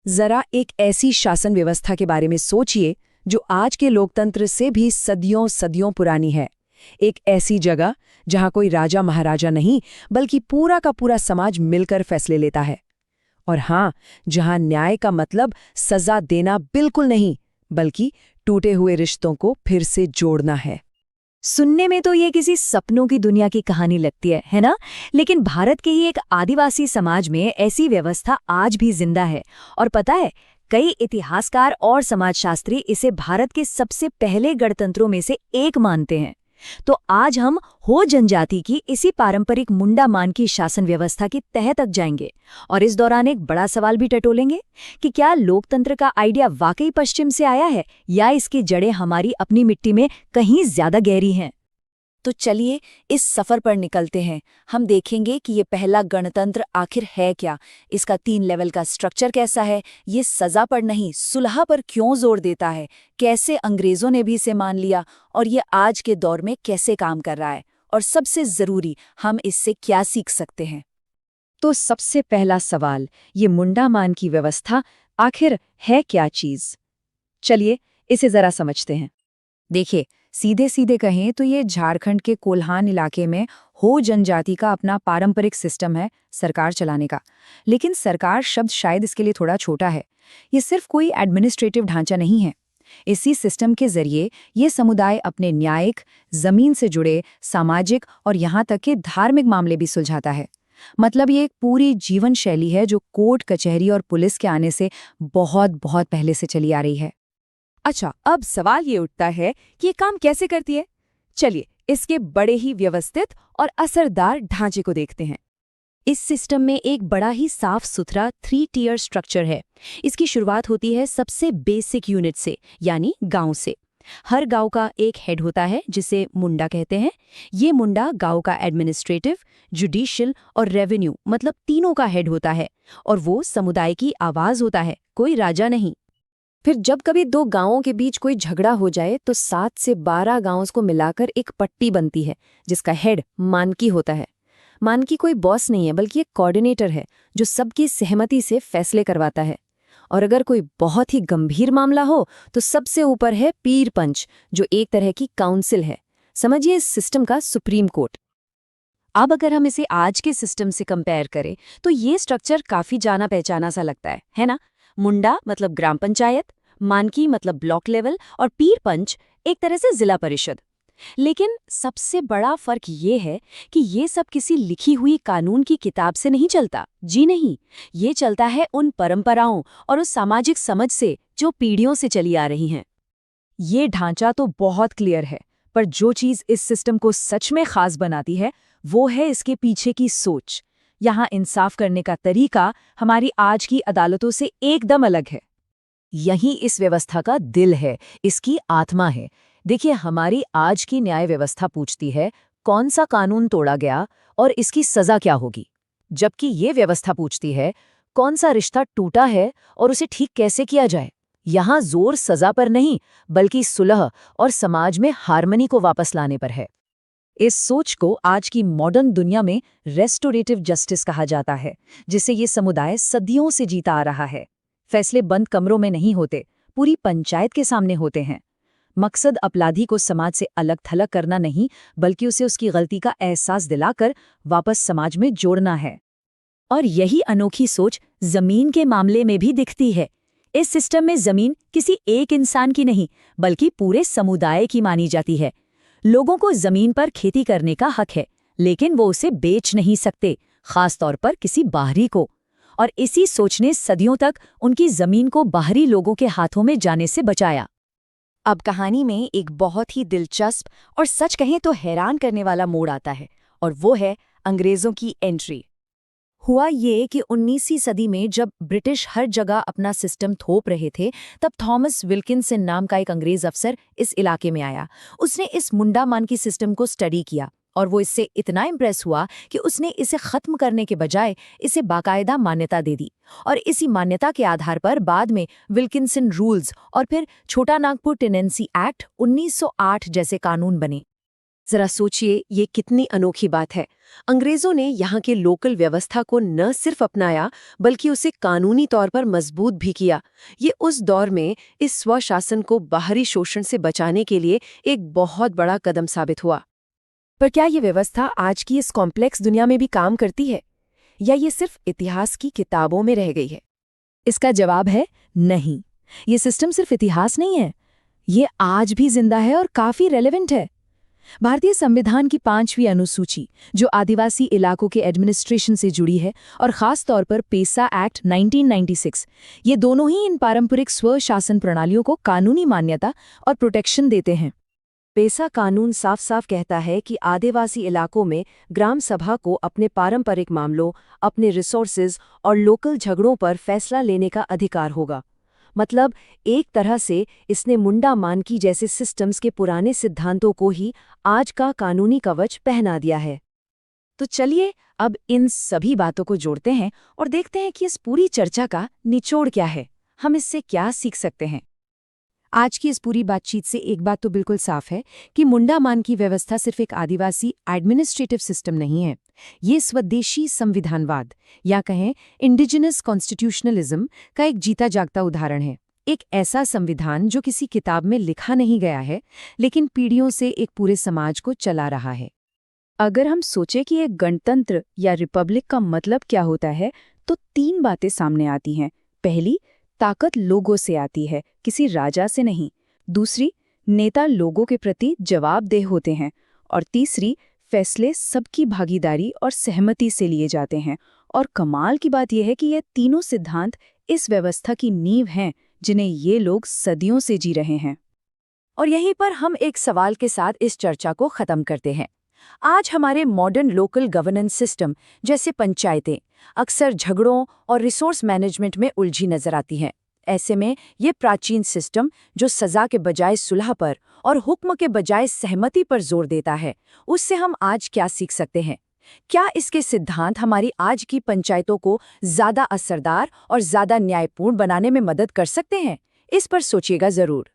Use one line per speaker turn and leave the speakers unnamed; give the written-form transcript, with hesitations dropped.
जरा एक ऐसी शासन व्यवस्था के बारे में सोचिए जो आज के लोकतंत्र से भी सदियों सदियों पुरानी है। एक ऐसी जगह जहां कोई राजा महाराजा नहीं बल्कि पूरा का पूरा समाज मिलकर फैसले लेता है। और हाँ, जहां न्याय का मतलब सजा देना बिल्कुल नहीं बल्कि टूटे हुए रिश्तों को फिर से जोड़ना है।
सुनने में तो ये किसी सपनों की दुनिया की कहानी लगती है ना? लेकिन भारत के ही एक आदिवासी समाज में ऐसी व्यवस्था आज भी जिंदा है। और पता है, कई इतिहासकार और समाजशास्त्री इसे भारत के सबसे पहले गणतंत्रों में से एक मानते हैं। तो आज हम हो जनजाति की इसी पारंपरिक मुंडा मान की शासन व्यवस्था की तह तक जाएंगे और इस दौरान एक बड़ा सवाल भी टटोलेंगे कि क्या लोकतंत्र का आइडिया वाकई पश्चिम से आया है या इसकी जड़ें हमारी अपनी मिट्टी में कहीं ज्यादा गहरी हैं।
तो चलिए इस सफर पर निकलते हैं। हम देखेंगे कि ये पहला गणतंत्र आखिर है क्या, इसका 3 लेवल का स्ट्रक्चर कैसा है, ये सजा पर नहीं सुलह पर क्यों जोर देता है, कैसे अंग्रेजों ने भी इसे मान लिया और ये आज के दौर में कैसे काम कर रहा है, और सबसे जरूरी, हम इससे क्या सीख सकते हैं।
तो सबसे पहला सवाल, ये मुंडा मान की व्यवस्था आखिर है क्या चीज? चलिए इसे जरा समझते हैं। देखिए, सीधे सीधे कहें तो ये झारखंड के कोल्हान इलाके में हो जनजाति का अपना पारंपरिक सिस्टम है सरकार चलाने का। लेकिन सरकार शब्द शायद इसके लिए थोड़ा छोटा है। ये सिर्फ कोई एडमिनिस्ट्रेटिव ढांचा नहीं है। इसी सिस्टम के जरिए ये समुदाय अपने न्यायिक, जमीन से जुड़े सामाजिक और यहाँ तक के धार्मिक मामले भी सुलझाता है। मतलब ये एक पूरी जीवन शैली है जो कोर्ट, कचहरी और पुलिस के आने से बहुत बहुत पहले से चली आ रही है।
अच्छा, अब सवाल ये उठता है कि ये काम कैसे करती है। चलिए इसके बड़े ही व्यवस्थित और असरदार ढांचे को देखते हैं। इस सिस्टम में एक बड़ा ही साफ सुथरा 3 टियर स्ट्रक्चर है। इसकी शुरुआत होती है सबसे बेसिक यूनिट से, यानी गांव से। हर गांव का एक हेड होता है जिसे मुंडा कहते हैं। ये मुंडा गांव का एडमिनिस्ट्रेटिव, जुडिशियल और रेवेन्यू मतलब तीनों का हेड होता है और वो समुदाय की आवाज होता है, कोई राजा नहीं। फिर जब कभी 2 गांवों के बीच कोई झगड़ा हो जाए तो 7 से 12 गांवों को मिलाकर एक पट्टी बनती है जिसका हेड मानकी होता है। मानकी कोई बॉस नहीं है बल्कि एक कोऑर्डिनेटर है जो सबकी सहमति से फैसले करवाता है। और अगर कोई बहुत ही गंभीर मामला हो तो सबसे ऊपर है पीर पंच, जो एक तरह की काउंसिल है। समझिए इस सिस्टम का सुप्रीम कोर्ट। अब अगर हम इसे आज के सिस्टम से कंपेयर करें तो ये स्ट्रक्चर काफी जाना पहचाना सा लगता है ना? मुंडा मतलब ग्राम पंचायत, मानकी मतलब ब्लॉक लेवल और पीर पंच एक तरह से जिला परिषद। लेकिन सबसे बड़ा फर्क ये है कि ये सब किसी लिखी हुई कानून की किताब से नहीं चलता। जी नहीं, ये चलता है उन परंपराओं और उस सामाजिक समझ से जो पीढ़ियों से चली आ रही हैं।
ये ढांचा तो बहुत क्लियर है, पर जो चीज़ इस सिस्टम को सच में खास बनाती है वो है इसके पीछे की सोच। यहाँ इंसाफ करने का तरीका हमारी आज की अदालतों से एकदम अलग है। यही इस व्यवस्था का दिल है, इसकी आत्मा है। देखिए, हमारी आज की न्याय व्यवस्था पूछती है कौन सा कानून तोड़ा गया और इसकी सजा क्या होगी, जबकि ये व्यवस्था पूछती है कौन सा रिश्ता टूटा है और उसे ठीक कैसे किया जाए। यहाँ जोर सजा पर नहीं बल्कि सुलह और समाज में हार्मनी को वापस लाने पर है। इस सोच को आज की मॉडर्न दुनिया में रेस्टोरेटिव जस्टिस कहा जाता है, जिसे ये समुदाय सदियों से जीता आ रहा है। फैसले बंद कमरों में नहीं होते, पूरी पंचायत के सामने होते हैं। मकसद अपराधी को समाज से अलग थलग करना नहीं बल्कि उसे उसकी गलती का एहसास दिलाकर वापस समाज में जोड़ना है।
और यही अनोखी सोच जमीन के मामले में भी दिखती है। इस सिस्टम में जमीन किसी एक इंसान की नहीं बल्कि पूरे समुदाय की मानी जाती है। लोगों को जमीन पर खेती करने का हक है, लेकिन वो उसे बेच नहीं सकते, खासतौर पर किसी बाहरी को। और इसी सोच ने सदियों तक उनकी जमीन को बाहरी लोगों के हाथों में जाने से बचाया।
अब कहानी में एक बहुत ही दिलचस्प और सच कहें तो हैरान करने वाला मोड़ आता है, और वो है अंग्रेजों की एंट्री। हुआ ये कि 19वीं सदी में जब ब्रिटिश हर जगह अपना सिस्टम थोप रहे थे, तब थॉमस विल्किंसन नाम का एक अंग्रेज अफसर इस इलाके में आया। उसने इस मुंडा मान की सिस्टम को स्टडी किया और वो इससे इतना इम्प्रेस हुआ कि उसने इसे खत्म करने के बजाय इसे बाकायदा मान्यता दे दी। और इसी मान्यता के आधार पर बाद में विल्किंसन रूल्स और फिर छोटा नागपुर टेनेंसी एक्ट 1908 जैसे कानून बने। जरा सोचिए, ये कितनी अनोखी बात है। अंग्रेजों ने यहाँ के लोकल व्यवस्था को न सिर्फ अपनाया बल्कि उसे कानूनी तौर पर मजबूत भी किया। ये उस दौर में इस स्वशासन को बाहरी शोषण से बचाने के लिए एक बहुत बड़ा कदम साबित हुआ।
पर क्या ये व्यवस्था आज की इस कॉम्प्लेक्स दुनिया में भी काम करती है, या ये सिर्फ इतिहास की किताबों में रह गई है?
इसका जवाब है नहीं। ये सिस्टम सिर्फ इतिहास नहीं है, ये आज भी जिंदा है और काफी रेलेवेंट है। भारतीय संविधान की 5वीं अनुसूची, जो आदिवासी इलाकों के एडमिनिस्ट्रेशन से जुड़ी है, और खास तौर पर पेसा एक्ट 1996, ये दोनों ही इन पारंपरिक स्वशासन प्रणालियों को कानूनी मान्यता और प्रोटेक्शन देते हैं।
पेसा कानून साफ साफ कहता है कि आदिवासी इलाकों में ग्राम सभा को अपने पारंपरिक मामलों, अपने रिसोर्सेज और लोकल झगड़ों पर फैसला लेने का अधिकार होगा। मतलब एक तरह से इसने मुंडा मानकी जैसे सिस्टम्स के पुराने सिद्धांतों को ही आज का कानूनी कवच पहना दिया है।
तो चलिए अब इन सभी बातों को जोड़ते हैं और देखते हैं कि इस पूरी चर्चा का निचोड़ क्या है, हम इससे क्या सीख सकते हैं।
आज की इस पूरी बातचीत से एक बात तो बिल्कुल साफ है कि मुंडा मान की व्यवस्था सिर्फ एक आदिवासी एडमिनिस्ट्रेटिव सिस्टम नहीं है। ये स्वदेशी संविधानवाद, या कहें इंडिजिनस कॉन्स्टिट्यूशनलिज्म का एक जीता जागता उदाहरण है। एक ऐसा संविधान जो किसी किताब में लिखा नहीं गया है, लेकिन पीढ़ियों से एक पूरे समाज को चला रहा है।
अगर हम सोचें कि एक गणतंत्र या रिपब्लिक का मतलब क्या होता है, तो 3 बातें सामने आती हैं। पहली, ताकत लोगों से आती है, किसी राजा से नहीं। दूसरी, नेता लोगों के प्रति जवाबदेह होते हैं। और तीसरी, फैसले सबकी भागीदारी और सहमति से लिए जाते हैं। और कमाल की बात यह है कि ये तीनों सिद्धांत इस व्यवस्था की नींव हैं, जिन्हें ये लोग सदियों से जी रहे हैं।
और यहीं पर हम एक सवाल के साथ इस चर्चा को खत्म करते हैं। आज हमारे मॉडर्न लोकल गवर्नेंस सिस्टम जैसे पंचायतें अक्सर झगड़ों और रिसोर्स मैनेजमेंट में उलझी नजर आती हैं। ऐसे में ये प्राचीन सिस्टम, जो सजा के बजाय सुलह पर और हुक्म के बजाय सहमति पर जोर देता है, उससे हम आज क्या सीख सकते हैं? क्या इसके सिद्धांत हमारी आज की पंचायतों को ज्यादा असरदार और ज्यादा न्यायपूर्ण बनाने में मदद कर सकते हैं? इस पर सोचिएगा जरूर।